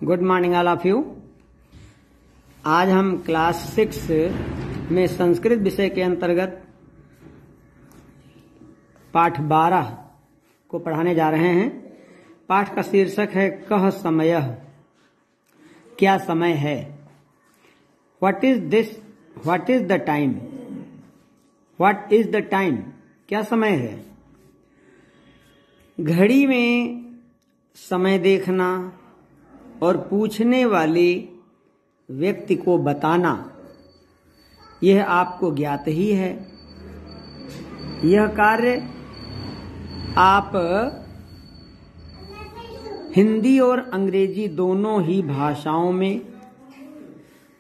Good morning all of you. आज हम class 6 में संस्कृत विषय के अंतर्गत पाठ 12 को पढ़ाने जा रहे हैं। पाठ का शीर्षक है कह समयः, क्या समय है। What is this, what is the time, what is the time, क्या समय है। घड़ी में समय देखना और पूछने वाले व्यक्ति को बताना, यह आपको ज्ञात ही है। यह कार्य आप हिंदी और अंग्रेजी दोनों ही भाषाओं में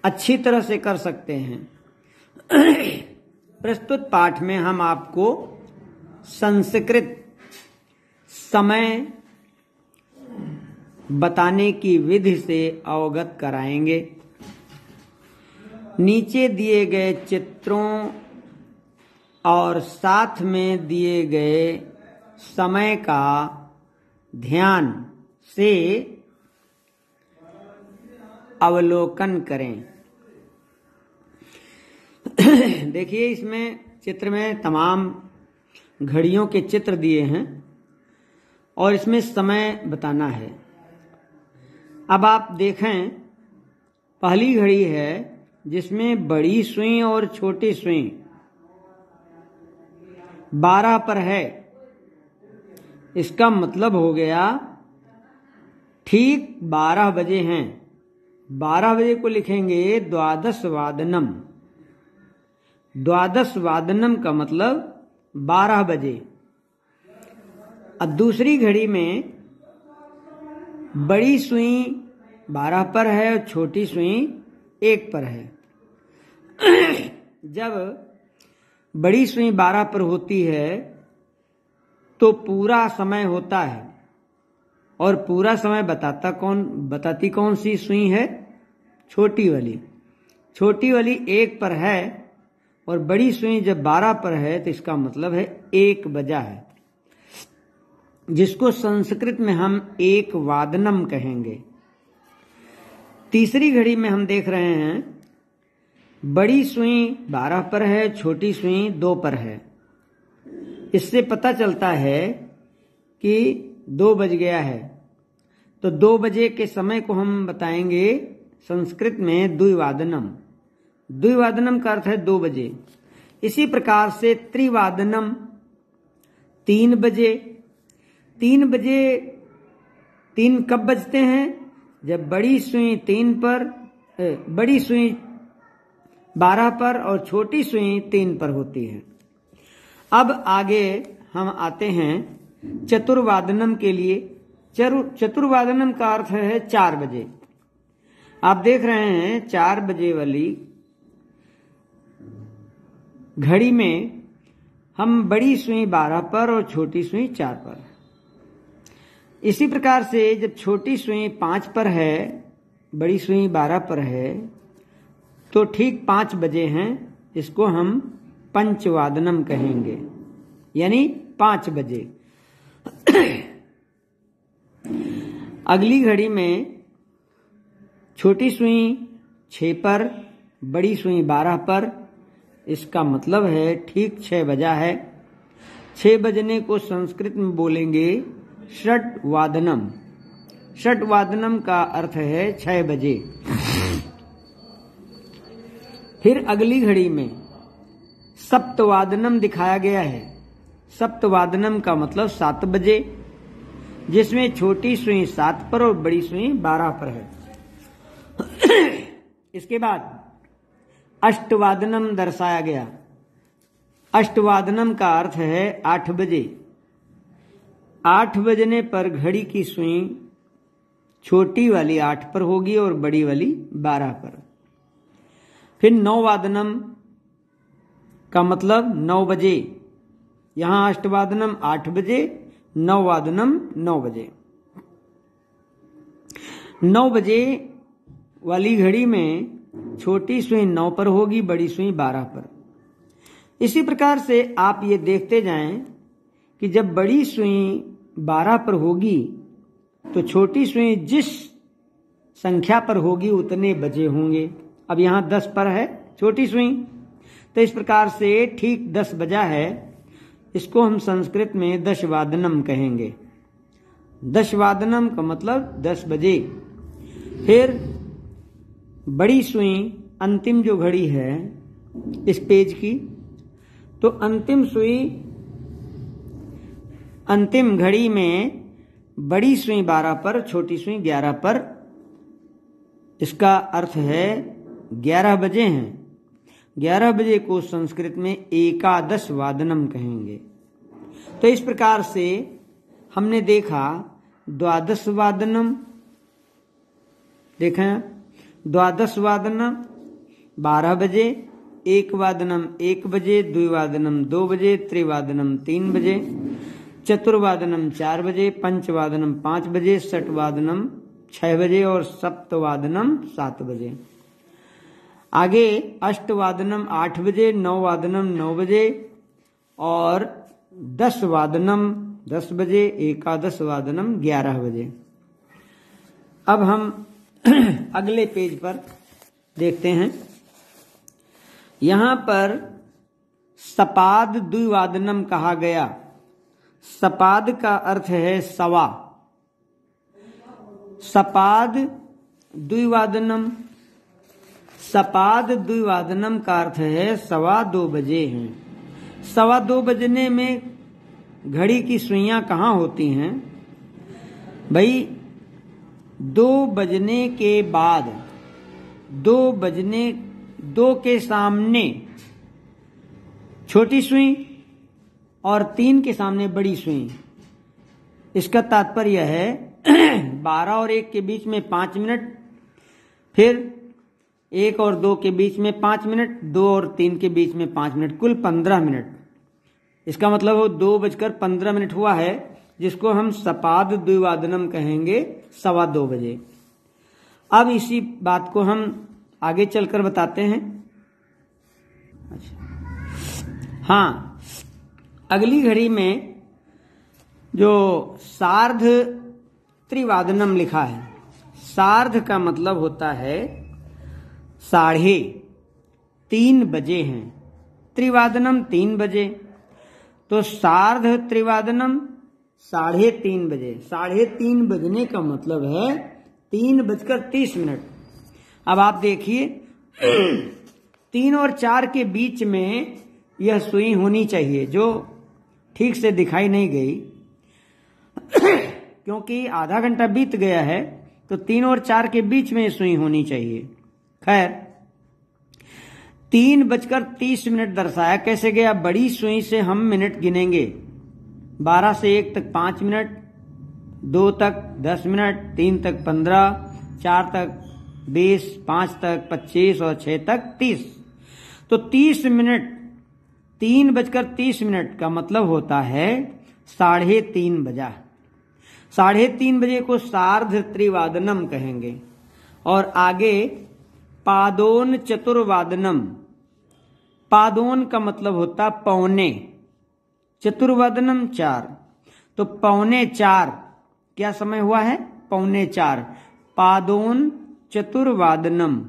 अच्छी तरह से कर सकते हैं। प्रस्तुत पाठ में हम आपको संस्कृत समय बताने की विधि से अवगत कराएंगे। नीचे दिए गए चित्रों और साथ में दिए गए समय का ध्यान से अवलोकन करें। देखिए, इसमें चित्र में तमाम घड़ियों के चित्र दिए हैं और इसमें समय बताना है। अब आप देखें, पहली घड़ी है जिसमें बड़ी सुई और छोटी सुई 12 पर है। इसका मतलब हो गया ठीक 12 बजे हैं। 12 बजे को लिखेंगे द्वादश वादनम। द्वादश वादनम का मतलब 12 बजे। अब दूसरी घड़ी में बड़ी सुई 12 पर है और छोटी सुई 1 पर है। जब बड़ी सुई 12 पर होती है तो पूरा समय होता है, और पूरा समय बताती कौन सी सुई है? छोटी वाली। छोटी वाली 1 पर है और बड़ी सुई जब 12 पर है तो इसका मतलब है 1 बजा है, जिसको संस्कृत में हम 1 वादनम कहेंगे। तीसरी घड़ी में हम देख रहे हैं बड़ी सुई 12 पर है, छोटी सुई 2 पर है। इससे पता चलता है कि 2 बज गया है। तो 2 बजे के समय को हम बताएंगे संस्कृत में द्विवादनम। द्विवादनम का अर्थ है 2 बजे। इसी प्रकार से त्रिवादनम 3 बजे। 3 बजे 3 कब बजते हैं? जब बड़ी सुई 3 पर, बड़ी सुई 12 पर और छोटी सुई 3 पर होती है। अब आगे हम आते हैं चतुर्वादनम के लिए। चतुर्वादनम का अर्थ है 4 बजे। आप देख रहे हैं 4 बजे वाली घड़ी में हम बड़ी सुई 12 पर और छोटी सुई 4 पर। इसी प्रकार से जब छोटी सुई 5 पर है, बड़ी सुई 12 पर है, तो ठीक 5 बजे हैं। इसको हम पंचवादनम कहेंगे, यानी 5 बजे। अगली घड़ी में छोटी सुई 6 पर, बड़ी सुई 12 पर। इसका मतलब है ठीक 6 बजा है। 6 बजने को संस्कृत में बोलेंगे षट्वादनम। षट्वादनम का अर्थ है 6 बजे। फिर अगली घड़ी में सप्तवादनम दिखाया गया है। सप्तवादनम का मतलब 7 बजे, जिसमें छोटी सुई 7 पर और बड़ी सुई 12 पर है। इसके बाद अष्टवादनम दर्शाया गया। अष्टवादनम का अर्थ है 8 बजे। 8 बजने पर घड़ी की सुई छोटी वाली 8 पर होगी और बड़ी वाली 12 पर। फिर 9 वादनम का मतलब 9 बजे। यहां अष्टवादनम 8 बजे, 9 वादनम 9 बजे। 9 बजे वाली घड़ी में छोटी सुई 9 पर होगी, बड़ी सुई 12 पर। इसी प्रकार से आप ये देखते जाएं कि जब बड़ी सुई 12 पर होगी तो छोटी सुई जिस संख्या पर होगी उतने बजे होंगे। अब यहाँ 10 पर है छोटी सुई, तो इस प्रकार से ठीक 10 बजा है, इसको हम संस्कृत में दशवादनम कहेंगे। दशवादनम का मतलब 10 बजे। फिर बड़ी सुई अंतिम जो घड़ी है इस पेज की, तो अंतिम सुई अंतिम घड़ी में बड़ी सुई 12 पर, छोटी सुई 11 पर, इसका अर्थ है 11 बजे हैं। 11 बजे को संस्कृत में एकादश वादनम कहेंगे। तो इस प्रकार से हमने देखा द्वादश वादनम, देखें द्वादश वादनम 12 बजे, एक वादनम 1 बजे, द्विवादनम 2 बजे, त्रिवादनम 3 बजे, चतुर्वादनम 4 बजे, पंचवादनम 5 बजे, षटवादनम 6 बजे और सप्तवादनम 7 बजे। आगे अष्टवादनम 8 बजे, नववादनम 9 बजे और 10 वादनम 10 बजे, एकादश वादनम 11 बजे। अब हम अगले पेज पर देखते हैं। यहां पर सपाद द्विवादनम कहा गया। सपाद का अर्थ है सवा। सपाद द्विवादनम, सपाद द्विवादनम का अर्थ है 2:15 बजे हैं। 2:15 बजने में घड़ी की सुइयां कहाँ होती हैं भाई? 2 बजने के बाद, 2 के सामने छोटी सुई और 3 के सामने बड़ी सुई। इसका तात्पर्य है 12 और 1 के बीच में 5 मिनट, फिर 1 और 2 के बीच में 5 मिनट, 2 और 3 के बीच में 5 मिनट, कुल 15 मिनट। इसका मतलब वो 2:15 हुआ है, जिसको हम सपाद द्विवादनम कहेंगे 2:15 बजे। अब इसी बात को हम आगे चलकर बताते हैं। अच्छा, हाँ, अगली घड़ी में जो सार्ध त्रिवादनम लिखा है, सार्ध का मतलब होता है 3:30 बजे हैं, त्रिवादनम 3 बजे, तो सार्ध त्रिवादनम 3:30 बजे। 3:30 बजने का मतलब है 3:30। अब आप देखिए 3 और 4 के बीच में यह सुई होनी चाहिए, जो ठीक से दिखाई नहीं गई क्योंकि आधा घंटा बीत गया है, तो 3 और 4 के बीच में सुई होनी चाहिए। खैर 3:30 दर्शाया कैसे गया? बड़ी सुई से हम मिनट गिनेंगे, 12 से 1 तक 5 मिनट, 2 तक 10 मिनट, 3 तक 15, 4 तक 20, 5 तक 25 और 6 तक 30। तो 30 मिनट, 3:30 का मतलब होता है 3:30 बजा। 3:30 बजे को सार्ध त्रिवादनम कहेंगे। और आगे पादोन चतुर्वादनम। पादोन का मतलब होता पौने, चतुर्वादनम 4, तो 3:45 क्या समय हुआ है? 3:45। पादोन चतुर्वादनम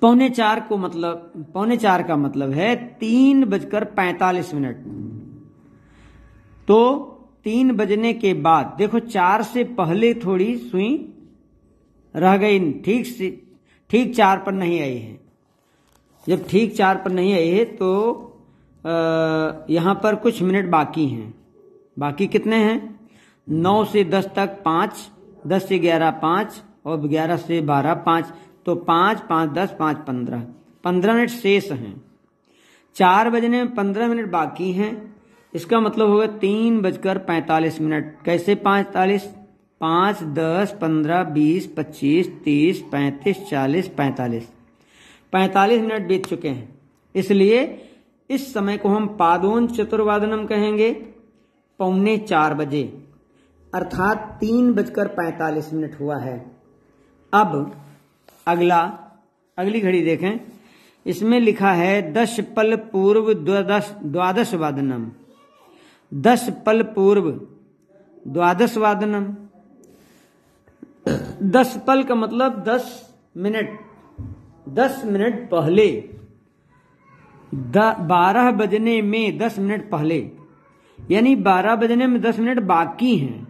3:45 को मतलब, 3:45 का मतलब है 3:45। तो 3 बजने के बाद देखो 4 से पहले थोड़ी सुई रह गई, ठीक 4 पर नहीं आई है। जब ठीक 4 पर नहीं आई है तो यहां पर कुछ मिनट बाकी हैं। बाकी कितने हैं? 9 से 10 तक 5, 10 से 11 5 और 11 से 12 5, तो 5 5 10 5 15, 15 मिनट शेष हैं। 4 बजने में 15 मिनट बाकी हैं। इसका मतलब होगा 3:45। कैसे 45? 5 10 15 20 25 30 35 40 45, 45 मिनट बीत चुके हैं। इसलिए इस समय को हम पादोन चतुर्वादनम कहेंगे 3:45 बजे, अर्थात 3:45 हुआ है। अब अगली घड़ी देखें, इसमें लिखा है 10 पल पूर्व द्वादश वादनम। 10 पल पूर्व द्वादश वादनम, 10 पल का मतलब 10 मिनट। 10 मिनट पहले, 12 बजने में 10 मिनट पहले, यानी 12 बजने में 10 मिनट बाकी हैं।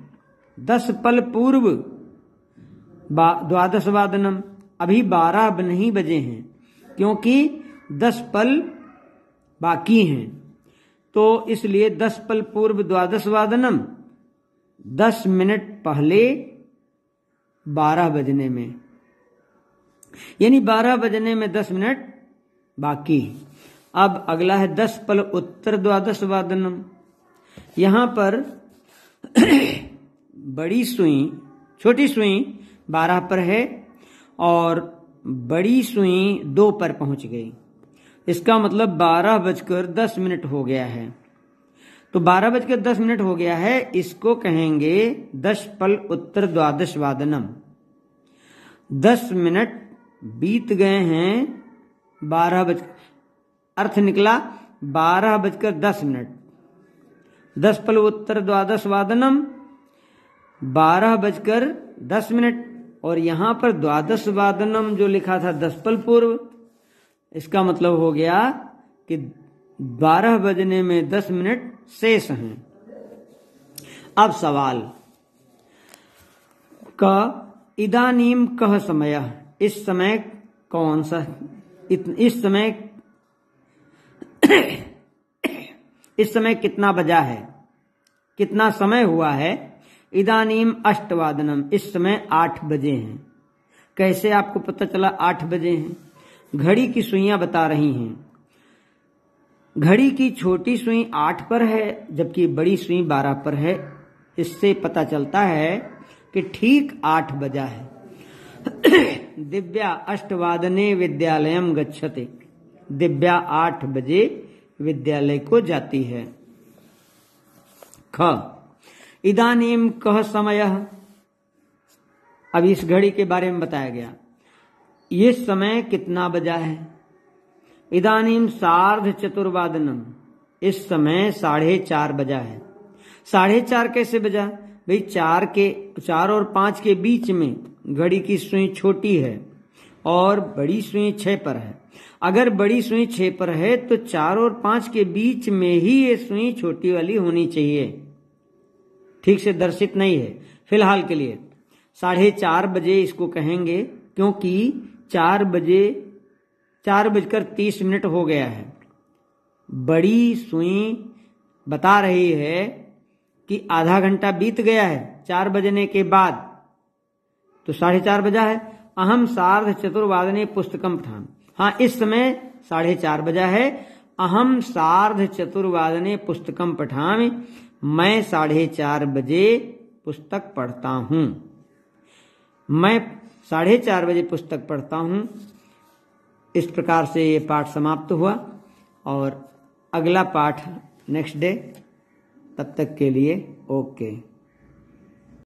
10 पल पूर्व द्वादश वादनम, अभी 12 नहीं बजे हैं, क्योंकि 10 पल बाकी हैं, तो इसलिए 10 पल पूर्व द्वादश वादनम, 10 मिनट पहले 12 बजने में, यानी 12 बजने में 10 मिनट बाकी। अब अगला है 10 पल उत्तर द्वादश वादनम। यहां पर बड़ी सुई, छोटी सुई 12 पर है और बड़ी सुई 2 पर पहुंच गई। इसका मतलब 12:10 हो गया है। तो 12:10 हो गया है, इसको कहेंगे 10 पल उत्तर द्वादश वादनम। 10 मिनट बीत गए हैं, 12 अर्थ निकला 12:10। 10 पल उत्तर द्वादश वादनम, 12:10, और यहां पर द्वादश वादनम जो लिखा था 10 पल पूर्व, इसका मतलब हो गया कि 12 बजने में 10 मिनट शेष हैं। अब सवाल का इदानीम कह समय, इस समय कौन सा, इस समय कितना बजा है, कितना समय हुआ है। इदानीम अष्टवादनम, इस समय 8 बजे हैं। कैसे आपको पता चला 8 बजे हैं? घड़ी की सुइयां बता रही हैं। घड़ी की छोटी सुई 8 पर है, जबकि बड़ी सुई 12 पर है। इससे पता चलता है कि ठीक 8 बजा है। दिव्या अष्टवादने विद्यालयम गच्छते, दिव्या 8 बजे विद्यालय को जाती है। ख इदानीम कह समय, अब इस घड़ी के बारे में बताया गया। ये समय कितना बजा है? इदानीम 4:30, इस समय 4:30 बजा है। 4:30 कैसे बजा भाई? 4 और 5 के बीच में घड़ी की सुई छोटी है और बड़ी सुई 6 पर है। अगर बड़ी सुई 6 पर है तो 4 और 5 के बीच में ही ये सुई छोटी वाली होनी चाहिए। ठीक से दर्शित नहीं है फिलहाल के लिए। 4:30 बजे इसको कहेंगे, क्योंकि 4:30 हो गया है। बड़ी सुई बता रही है कि आधा घंटा बीत गया है 4 बजने के बाद, तो 4:30 बजा है। अहम 4:15 पुस्तकम पठाम, हाँ इस समय 4:30 बजा है। अहम 4:15 पुस्तकम पठामि, मैं 4:30 बजे पुस्तक पढ़ता हूं। मैं 4:30 बजे पुस्तक पढ़ता हूं। इस प्रकार से ये पाठ समाप्त हुआ और अगला पाठ नेक्स्ट डे। तब तक के लिए ओके।